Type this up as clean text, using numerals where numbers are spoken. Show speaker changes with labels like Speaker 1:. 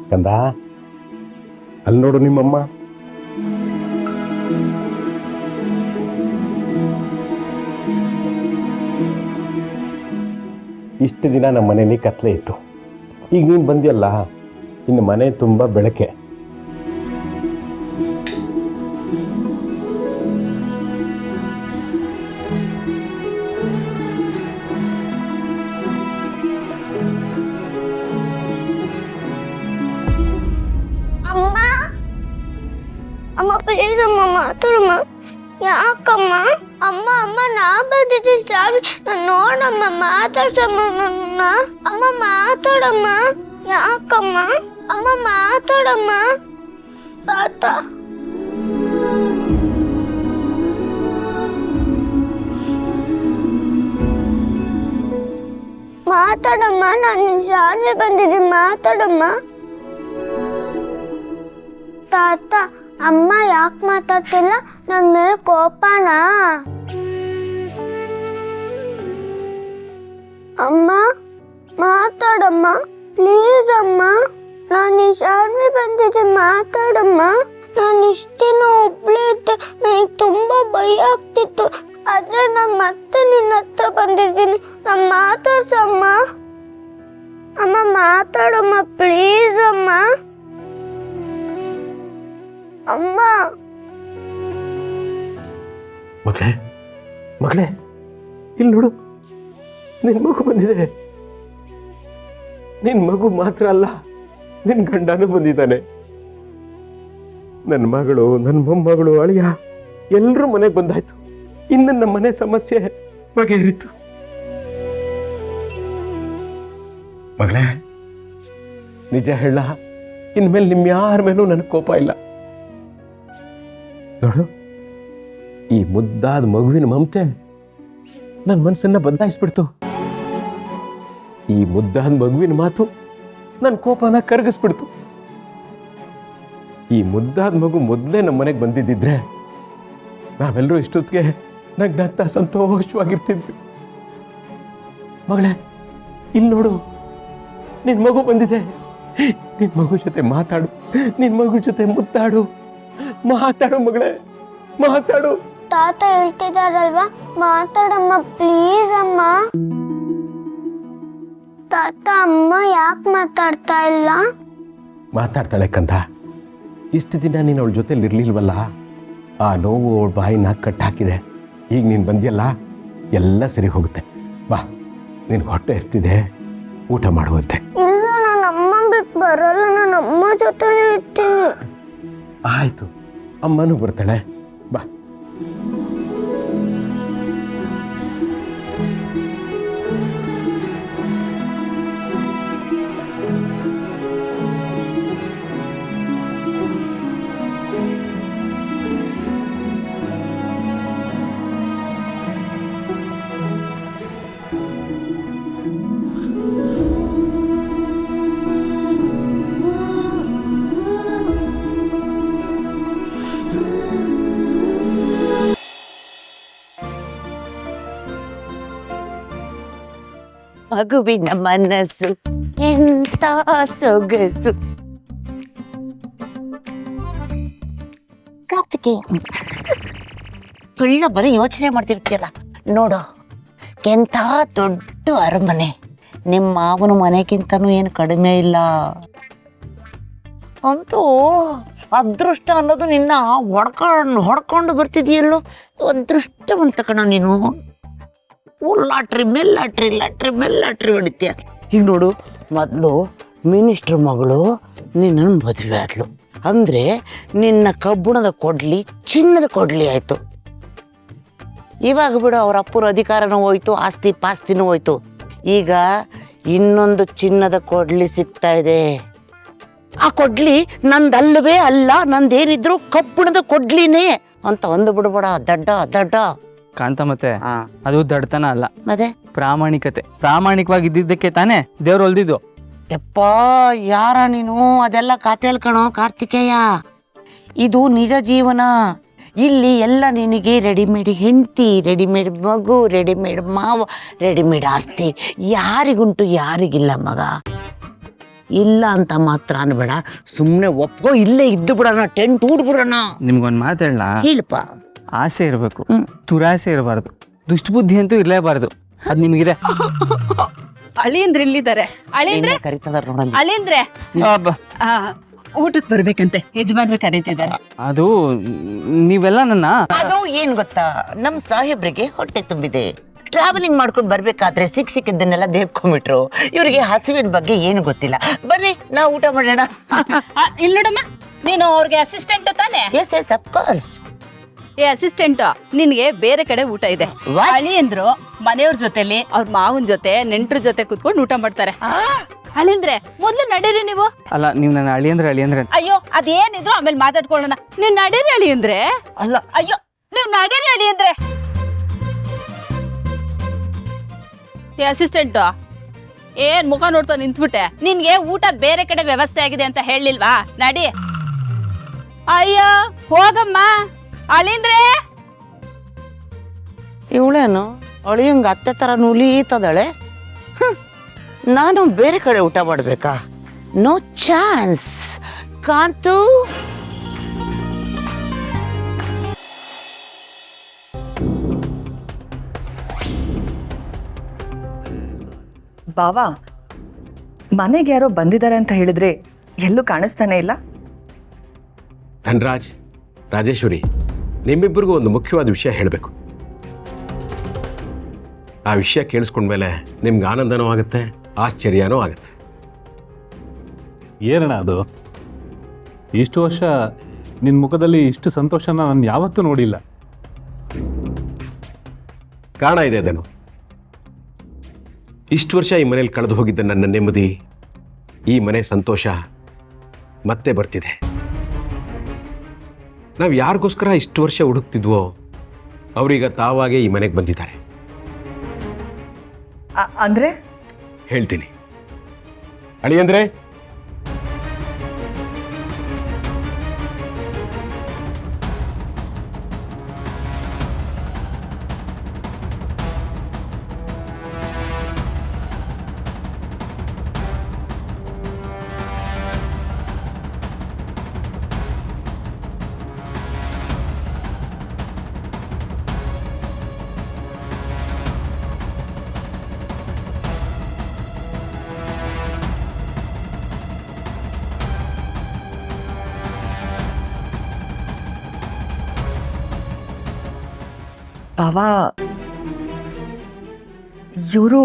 Speaker 1: ಕಂದ, ಅಲ್ಲಿ ನೋಡು ನಿಮ್ಮಮ್ಮ. ಇಷ್ಟು ದಿನ ನಮ್ಮ ಮನೇಲಿ ಕತ್ಲೆ ಇತ್ತು. ಈಗ ನೀನು ಬಂದಿಯಲ್ಲ, ಇನ್ನು ಮನೆ ತುಂಬ ಬೆಳಕೆ.
Speaker 2: ಅಮ್ಮ ಅಮ್ಮ ಪ್ಲೀಸ್ ಅಮ್ಮ ಮಾತಾಡಮ್ಮ. ಯಾಕಮ್ಮ? ಅಮ್ಮ ಅಮ್ಮ ನಾ ಬಂದಿದ್ದೀನಿ ಸಾರಿ, ನಾನು ನೋಡಮ್ಮ ಮಾತಾಡ್ಸಮ್ಮ ನನ್ನ. ಅಮ್ಮ ಮಾತಾಡಮ್ಮ. ಯಾಕಮ್ಮ? ಅಮ್ಮ ಮಾತಾಡಮ್ಮ. ತಾತ ಮಾತಾಡಮ್ಮ, ನಾನು ನಿನ್ನ ಶಾನ್ವಿ ಬಂದಿದ್ದೀನಿ, ಮಾತಾಡಮ್ಮ. ತಾತ ಅಮ್ಮ ಯಾಕೆ ಮಾತಾಡ್ತಿಲ್ಲ? ನನ್ನ ಮೇಲೆ ಕೋಪನಾ? ಅಮ್ಮ ಮಾತಾಡಮ್ಮ ಪ್ಲೀಸ್ ಅಮ್ಮ. ನಾನು ನಿನ್ನ ಶಾನ್ವಿ ಬಂದಿದ್ದೀನಿ, ಮಾತಾಡಮ್ಮ. ನಾನು ಇಷ್ಟು ದಿನ ಒಬ್ಳೇ ಇದ್ದೆ, ನನಗೆ ತುಂಬ ಭಯ ಆಗ್ತಿತ್ತು. ಆದರೆ ನಾನು ಮತ್ತೆ ನಿನ್ನ ಹತ್ರ ಬಂದಿದ್ದೀನಿ, ನಾನು ಮಾತಾಡ್ಸಮ್ಮ. ಅಮ್ಮ ಮಾತಾಡಮ್ಮ ಪ್ಲೀಸ್ ಅಮ್ಮ. ಅಮ್ಮ
Speaker 1: ಮಗಳೇ ಮಗಳೇ, ಇಲ್ಲಿ ನೋಡು, ನಿನ್ನ ಮಗು ಬಂದಿದೆ. ನಿನ್ನ ಮಗು ಮಾತ್ರ ಅಲ್ಲ, ನಿನ್ನ ಗಂಡನೂ ಬಂದಿದ್ದಾನೆ. ನನ್ನ ಮಗಳು, ನನ್ನ ಮೊಮ್ಮಗಳು, ಅಳಿಯ ಎಲ್ಲರೂ ಮನೆಗೆ ಬಂದಾಯ್ತು. ಇನ್ನು ನಮ್ಮ ಮನೆ ಸಮಸ್ಯೆ ಬಗೆಹರಿತು. ಮಗಳೇ, ನಿಜ ಹೇಳ, ಇನ್ಮೇಲೆ ನಿಮ್ಮ ಯಾರ ಮೇಲೂ ನನಗೆ ಕೋಪ ಇಲ್ಲ. ನೋಡು, ಈ ಮುದ್ದಾದ ಮಗುವಿನ ಮಮತೆ ನನ್ನ ಮನಸ್ಸನ್ನ ಬದಲಾಯಿಸ್ಬಿಡ್ತು. ಈ ಮುದ್ದಾದ ಮಗುವಿನ ಮಾತು ನನ್ನ ಕೋಪನ ಕರಗಿಸ್ಬಿಡ್ತು. ಈ ಮುದ್ದಾದ ಮಗು ಮೊದಲೇ ನಮ್ಮ ಮನೆಗೆ ಬಂದಿದ್ದಿದ್ರೆ ನಾವೆಲ್ಲರೂ ಇಷ್ಟೊತ್ತಿಗೆ ನಗ್ನಗ್ತಾ ಸಂತೋಷವಾಗಿರ್ತಿದ್ವಿ. ಮಗಳೇ, ಇಲ್ಲಿ ನೋಡು, ನಿನ್ನ ಮಗು ಬಂದಿದೆ. ನಿನ್ನ ಮಗು ಜೊತೆ ಮಾತಾಡು, ನಿನ್ನ ಮಗು ಜೊತೆ ಮುದ್ದಾಡು, ಮಾತಾಡು ಮಗಳೇ, ಮಾತಾಡು.
Speaker 2: ತಾತ ಹೇಳ್ತಿದಾರಲ್ವಾ, ಮಾತಾಡಮ್ಮ ಪ್ಲೀಸ್ ಅಮ್ಮ. ತಾತ ಅಮ್ಮ ಯಾಕೆ ಮಾತಾಡ್ತಾ ಇಲ್ಲ?
Speaker 1: ಮಾತಾಡ್ತಾಳೆ ಕಂದ. ಇಷ್ಟು ದಿನ ನೀನು ಅವಳ ಜೊತೆಲಿ ಇರ್ಲಿಲ್ವಲ್ಲ, ಆ ನೋವು ಅವಳ ಬಾಯಿನ ಕಟ್ಟಾಕಿದೆ. ಈಗ ನೀನು ಬಂದಿಯಲ್ಲ, ಎಲ್ಲ ಸರಿ ಹೋಗುತ್ತೆ. ಬಾ, ನಿನ್ಗೆ ಹೊಟ್ಟೆ ಎಷ್ಟಿದೆ, ಊಟ ಮಾಡುವಂತೆ.
Speaker 2: ಇಲ್ಲ, ನಾನು ಅಮ್ಮ ಬಿಟ್ಟು ಬರಲ್ಲ, ನಾನು ಅಮ್ಮ ಜೊತೆನೇ ಇರ್ತೀನಿ.
Speaker 1: ಆಯಿತು, ಅಮ್ಮನೂ ಬರ್ತಾಳೆ, ಬಾ.
Speaker 3: ಮಗುವಿನ ಮನಸ್ಸು ಎಂತ ಸೊಗಸು. ಕಾತಿಗೆ ಒಳ್ಳೆ ಬರೀ ಯೋಚನೆ ಮಾಡ್ತಿರ್ತೀಯಲ್ಲ. ನೋಡು, ಎಂಥ ದೊಡ್ಡ ಅರಮನೆ, ನಿಮ್ಮ ಮಾವನ ಮನೆಗಿಂತನೂ ಏನು ಕಡಿಮೆ ಇಲ್ಲ. ಅಂತೂ ಅದೃಷ್ಟ ಅನ್ನೋದು ನಿನ್ನ ಹೊಡ್ಕೊಂಡು ಬರ್ತಿದೆಯಲ್ಲೋ, ಅದೃಷ್ಟವಂತ ಕಣ ನೀನು. ಲಾಟ್ರಿ ಮೇಲೆ ಲಾಟ್ರಿ, ಲಾಟ್ರಿ ಮೇಲೆ ಲಾಟ್ರಿ ಹೊಡಿತೀಯ. ಈಗ ನೋಡು, ಮೊದಲು ಮಿನಿಸ್ಟ್ರ್ ಮಗಳು ನಿನ್ನನ್ನು ಮದುವೆ ಆದ್ಲು ಅಂದರೆ ನಿನ್ನ ಕಬ್ಬಣದ ಕೊಡ್ಲಿ ಚಿನ್ನದ ಕೊಡ್ಲಿ ಆಯಿತು. ಇವಾಗ ಬಿಡು, ಅವ್ರ ಅಪ್ಪರ ಅಧಿಕಾರನೂ ಹೋಯ್ತು, ಆಸ್ತಿ ಪಾಸ್ತಿನೂ ಹೋಯ್ತು. ಈಗ ಇನ್ನೊಂದು ಚಿನ್ನದ ಕೊಡ್ಲಿ ಸಿಗ್ತಾ ಇದೆ. ಆ ಕೊಡ್ಲಿ ನಂದಲ್ಲವೇ ಅಲ್ಲ, ನಂದೇನಿದ್ರು ಕಬ್ಬಣದ ಕೊಡ್ಲಿನೇ ಅಂತ ಒಂದು ಬಿಡ್ಬೇಡ. ದಡ್ಡ ದಡ್ಡ
Speaker 4: ಕಾಂತ, ಮತ್ತೆ ಅದು ದಡ್ತನ ಅಲ್ಲ,
Speaker 3: ಮತ್ತೆ
Speaker 4: ಪ್ರಾಮಾಣಿಕತೆ. ಪ್ರಾಮಾಣಿಕವಾಗಿ ಇದ್ದಿದ್ದಕ್ಕೆ ತಾನೇ ದೇವ್ರು ಹೊಲ್ದಿದ್ದು.
Speaker 3: ಯಪ್ಪ, ಯಾರ ನೀನು? ಅದೆಲ್ಲ ಕಾತೆಲ್ ಕಣೋ ಕಾರ್ತಿಕೇಯ. ಇದು ನಿಜ ಜೀವನ. ಇಲ್ಲಿ ಎಲ್ಲ ನಿನಗೆ ರೆಡಿಮೇಡ್ ಹೆಂಡತಿ, ರೆಡಿಮೇಡ್ ಮಗು, ರೆಡಿಮೇಡ್ ಮಾವ, ರೆಡಿಮೇಡ್ ಆಸ್ತಿ. ಯಾರಿಗುಂಟು ಯಾರಿಗಿಲ್ಲ ಮಗ. ಇಲ್ಲ ಅಂತ ಮಾತ್ರ ಅನ್ಬೇಡ, ಸುಮ್ಮನೆ ಒಪ್ಕೋ, ಇಲ್ಲೇ ಇದ್ದು ಬಿಡೋಣ, ಟೆಂಟ್ ಹೂಡ್ಬಿಡೋಣ.
Speaker 4: ನಿಮ್ಗೊಂದು ಮಾತು ಹೇಳ,
Speaker 3: ಹೇಳಪ್ಪ.
Speaker 4: ಆಸೆ ಇರಬೇಕು, ದುರಾಸೆ ಇರಬಾರ್ದು, ದುಷ್ಟಬುದ್ಧಿ ಅಂತೂ ಇರಲೇಬಾರ್ದು. ಅದು ನಿಮಗಿದೆ.
Speaker 5: ಅಳಿಯಂದ್ರೆ ಇಲ್ಲಿದ್ದಾರೆ. ಅಳಿಯಂದ್ರೆ
Speaker 3: ಕರಿತದಾರ ನೋಡಲ್ಲ.
Speaker 5: ಅಳಿಯಂದ್ರೆ ಊಟಕ್ಕೆ ಬರ್ಬೇಕಂತೆ, ಯಜಮಾನ್ರು ಕರೀತಿದ್ದಾರೆ.
Speaker 4: ಅದು ನೀವೆಲ್ಲ ನನ್ನ
Speaker 3: ಅದು ಏನ್ ಗೊತ್ತಾ, ನಮ್ ಸಾಹೇಬ್ರಿಗೆ ಹೊಟ್ಟೆ ತುಂಬಿದೆ. ಟ್ರಾವೆಲಿಂಗ್ ಮಾಡ್ಕೊಂಡು ಬರ್ಬೇಕಾದ್ರೆ ಸಿಕ್ಕಿದ್ದನ್ನೆಲ್ಲ ದೇಬ್ಕೊಂಡ್ಬಿಟ್ರು. ಇವ್ರಿಗೆ ಹಸಿವಿನ ಬಗ್ಗೆ ಏನು ಗೊತ್ತಿಲ್ಲ. ಬನ್ನಿ ನಾವು ಊಟ ಮಾಡೋಣ.
Speaker 5: ಇಲ್ಲಿ ನೋಡಮ್ಮ, ನೀನು ಅವ್ರಿಗೆ ಅಸಿಸ್ಟೆಂಟ್ ತಾನೆ?
Speaker 3: Yes yes of course.
Speaker 5: ಏ ಅಸಿಸ್ಟೆಂಟ್, ನಿನ್ಗೆ ಬೇರೆ ಕಡೆ ಊಟ ಇದೆ.
Speaker 3: What?
Speaker 5: ಅಳಿಯಂದ್ರು ಮನೆಯವ್ರ ಜೊತೆಲಿ ಅವ್ರ ಮಾವನ್ ಜೊತೆ ನೆಂಟ್ರ ಜೊತೆ ಕುತ್ಕೊಂಡು ಊಟ ಮಾಡ್ತಾರೆ. ಅಳಿಯಂದ್ರೆ ಮೊದ್ಲು ನಡೀರಿ ನೀವು.
Speaker 4: ಅಲ್ಲ, ನೀವು ನನ್ನ ಅಳಿಯಂದ್ರೆ ಅಂತ.
Speaker 5: ಅಯ್ಯೋ ಅದೇನಿದ್ರು ಆಮೇಲೆ ಮಾತಾಡ್ಕೊಳ್ಳೋಣ. ನೀವ್ ನಡೀರಿ ಅಳಿಯಂದ್ರೆ.
Speaker 3: ಅಲ್ಲ,
Speaker 5: ಅಯ್ಯೋ ನೀವ್ ನಡೀರಿ ಅಳಿಯಂದ್ರೆ. ಏ ಅಸಿಸ್ಟೆಂಟ್, ಏನ್ ಮುಖ ನೋಡ್ತಾ ನಿಂತ್ಬಿಟ್ಟೆ? ನಿನ್ಗೆ ಊಟ ಬೇರೆ ಕಡೆ ವ್ಯವಸ್ಥೆ ಆಗಿದೆ ಅಂತ ಹೇಳಿಲ್ವಾ? ನಡಿ. ಅಯ್ಯೋ ಹೋಗಮ್ಮ. ಅಳಿಂದ್ರೆ
Speaker 3: ಇವಳೇನು ಅಳಿಯಂಗ ಅತ್ತೆ ತರ ನುಲಿತದಳೆ. ನಾನು ಬೇರೆ ಕಡೆ ಊಟ ಮಾಡ್ಬೇಕಾ? No chance. ಕಾಂತು,
Speaker 6: ಬಾವಾ, ಮನೆಗೆ ಯಾರೋ ಬಂದಿದ್ದಾರೆ ಅಂತ ಹೇಳಿದ್ರೆ ಎಲ್ಲೂ ಕಾಣಿಸ್ತಾನೆ ಇಲ್ಲ.
Speaker 1: ಧನ್ರಾಜ್, ರಾಜೇಶ್ವರಿ, ನಿಮ್ಮಿಬ್ಬರಿಗೂ ಒಂದು ಮುಖ್ಯವಾದ ವಿಷಯ ಹೇಳಬೇಕು. ಆ ವಿಷಯ ಕೇಳಿಸ್ಕೊಂಡ್ಮೇಲೆ ನಿಮ್ಗೆ ಆನಂದನೂ ಆಗುತ್ತೆ, ಆಶ್ಚರ್ಯನೂ ಆಗುತ್ತೆ.
Speaker 7: ಏನಣ್ಣ ಅದು? ಇಷ್ಟು ವರ್ಷ ನಿನ್ನ ಮುಖದಲ್ಲಿ ಇಷ್ಟು ಸಂತೋಷನ ನಾನು ಯಾವತ್ತೂ ನೋಡಿಲ್ಲ.
Speaker 1: ಕಾರಣ ಇದೆ ಅದನ್ನು. ಇಷ್ಟು ವರ್ಷ ಈ ಮನೇಲಿ ಕಳೆದು ಹೋಗಿದ್ದ ನನ್ನ ನೆಮ್ಮದಿ, ಈ ಮನೆ ಸಂತೋಷ ಮತ್ತೆ ಬರ್ತಿದೆ. ನಾವು ಯಾರಿಗೋಸ್ಕರ ಇಷ್ಟು ವರ್ಷ ಹುಡುಕ್ತಿದ್ವೋ ಅವರೀಗ ತಾವಾಗೇ ಈ ಮನೆಗೆ ಬಂದಿದ್ದಾರೆ.
Speaker 6: ಅಂದ್ರೆ
Speaker 1: ಹೇಳ್ತೀನಿ. ಅಳಿಯಂದ್ರೆ,
Speaker 6: ಬಾವಾ, ಇವರು